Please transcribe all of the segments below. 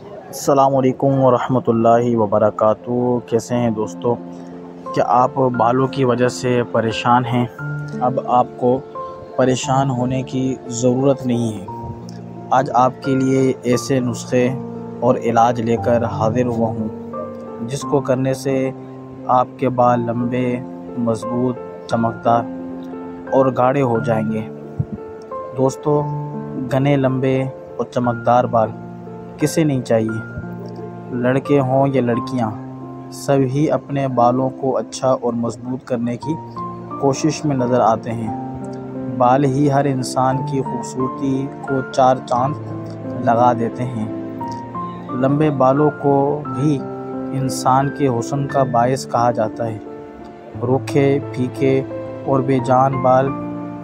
अस्सलामुअलैकुम वरहमतुल्लाहि वबरकातुहू। कैसे हैं दोस्तों? क्या आप बालों की वजह से परेशान हैं? अब आपको परेशान होने की ज़रूरत नहीं है। आज आपके लिए ऐसे नुस्खे और इलाज लेकर हाज़िर हुआ हूँ जिसको करने से आपके बाल लंबे, मज़बूत, चमकदार और गाढ़े हो जाएंगे। दोस्तों, घने, लंबे और चमकदार बाल किसे नहीं चाहिए? लड़के हों या लड़कियां, सभी अपने बालों को अच्छा और मजबूत करने की कोशिश में नज़र आते हैं। बाल ही हर इंसान की खूबसूरती को चार चांद लगा देते हैं। लंबे बालों को भी इंसान के हुस्न का बायस कहा जाता है। रूखे, फीके और बेजान बाल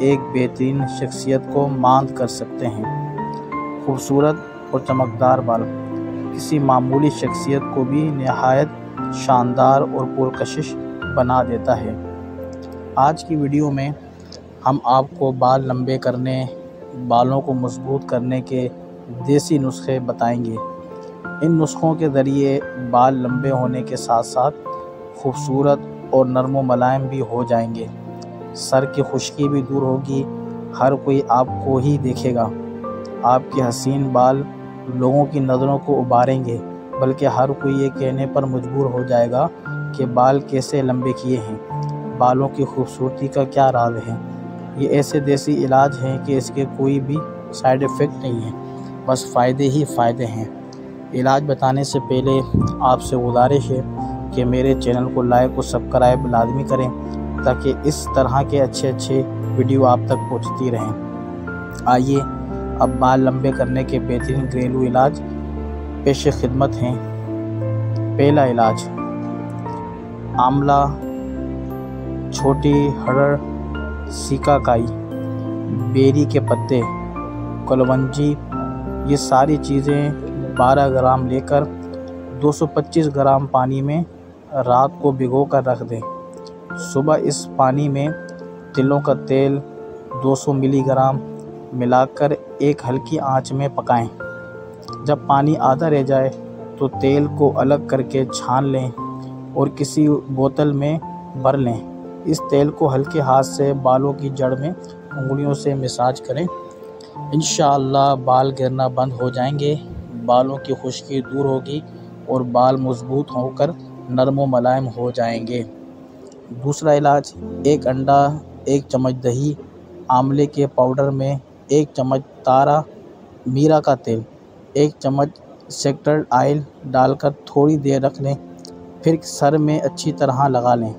एक बेहतरीन शख्सियत को मांद कर सकते हैं। खूबसूरत और चमकदार बाल किसी मामूली शख्सियत को भी नहायत शानदार और पुरकशिश बना देता है। आज की वीडियो में हम आपको बाल लंबे करने, बालों को मजबूत करने के देसी नुस्खे बताएंगे। इन नुस्खों के ज़रिए बाल लंबे होने के साथ साथ खूबसूरत और नरम व मुलायम भी हो जाएंगे। सर की खुश्की भी दूर होगी। हर कोई आपको ही देखेगा। आपके हसीन बाल लोगों की नज़रों को उभारेंगे, बल्कि हर कोई ये कहने पर मजबूर हो जाएगा कि बाल कैसे लंबे किए हैं, बालों की खूबसूरती का क्या राज है। ये ऐसे देसी इलाज हैं कि इसके कोई भी साइड इफ़ेक्ट नहीं है, बस फ़ायदे ही फ़ायदे हैं। इलाज बताने से पहले आपसे गुजारिश है कि मेरे चैनल को लाइक और सब्सक्राइब लाजमी करें ताकि इस तरह के अच्छे वीडियो आप तक पहुंचती रहें। आइए अब बाल लंबे करने के बेहतरीन घरेलू इलाज पेश खिदमत हैं। पहला इलाज, आंवला, छोटी हरड़, सिकाकाई, बेरी के पत्ते, कलवंजी, ये सारी चीज़ें 12 ग्राम लेकर 225 ग्राम पानी में रात को भिगो कर रख दें। सुबह इस पानी में तिलों का तेल 200 मिलीग्राम मिलाकर एक हल्की आंच में पकाएं। जब पानी आधा रह जाए तो तेल को अलग करके छान लें और किसी बोतल में भर लें। इस तेल को हल्के हाथ से बालों की जड़ में उंगलियों से मसाज करें। इंशाअल्लाह बाल गिरना बंद हो जाएंगे, बालों की खुश्की दूर होगी और बाल मजबूत होकर नरम व मुलायम हो जाएंगे। दूसरा इलाज, एक अंडा, 1 चम्मच दही, आंवले के पाउडर में 1 चम्मच तारा मीरा का तेल, 1 चम्मच सेक्टर ऑयल डालकर थोड़ी देर रख लें। फिर सर में अच्छी तरह लगा लें।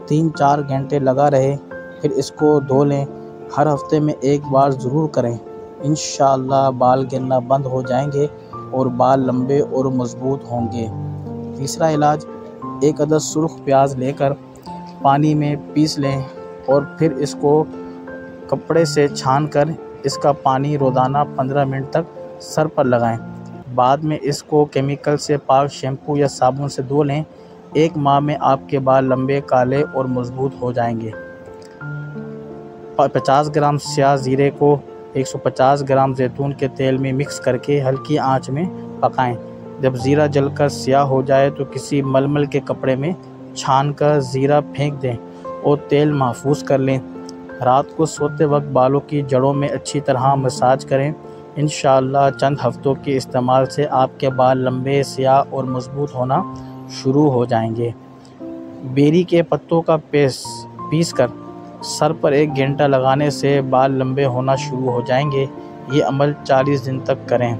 3-4 घंटे लगा रहे, फिर इसको धो लें। हर हफ्ते में एक बार ज़रूर करें। इंशाअल्लाह बाल गिरना बंद हो जाएंगे और बाल लंबे और मजबूत होंगे। तीसरा इलाज, 1 अदद सुर्ख प्याज लेकर पानी में पीस लें और फिर इसको कपड़े से छानकर इसका पानी रोज़ाना 15 मिनट तक सर पर लगाएं। बाद में इसको केमिकल से पाक शैम्पू या साबुन से धो लें। 1 माह में आपके बाल लंबे, काले और मजबूत हो जाएंगे। 50 ग्राम स्याह ज़ीरे को 150 ग्राम जैतून के तेल में मिक्स करके हल्की आंच में पकाएं। जब ज़ीरा जलकर स्याह हो जाए तो किसी मलमल के कपड़े में छानकर ज़ीरा फेंक दें और तेल महफूज कर लें। रात को सोते वक्त बालों की जड़ों में अच्छी तरह मसाज करें। इंशाअल्लाह चंद हफ्तों के इस्तेमाल से आपके बाल लंबे, स्याह और मजबूत होना शुरू हो जाएंगे। बेरी के पत्तों का पेस्ट पीसकर सर पर 1 घंटा लगाने से बाल लंबे होना शुरू हो जाएंगे। ये अमल 40 दिन तक करें।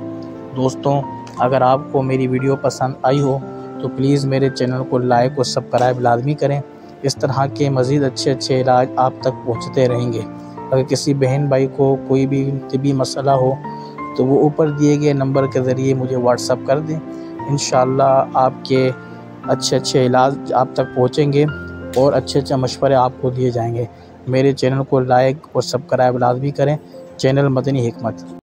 दोस्तों, अगर आपको मेरी वीडियो पसंद आई हो तो प्लीज़ मेरे चैनल को लाइक और सब्सक्राइब लाजमी करें। इस तरह के मज़ीद अच्छे इलाज आप तक पहुंचते रहेंगे। अगर किसी बहन भाई को कोई भी तिबी मसला हो तो वो ऊपर दिए गए नंबर के ज़रिए मुझे व्हाट्सअप कर दें। इंशाअल्लाह आपके अच्छे इलाज आप तक पहुंचेंगे और अच्छे मशवरे आपको दिए जाएंगे। मेरे चैनल को लाइक और सब्सक्राइब लाजमी करें। चैनल मदनी हिकमत।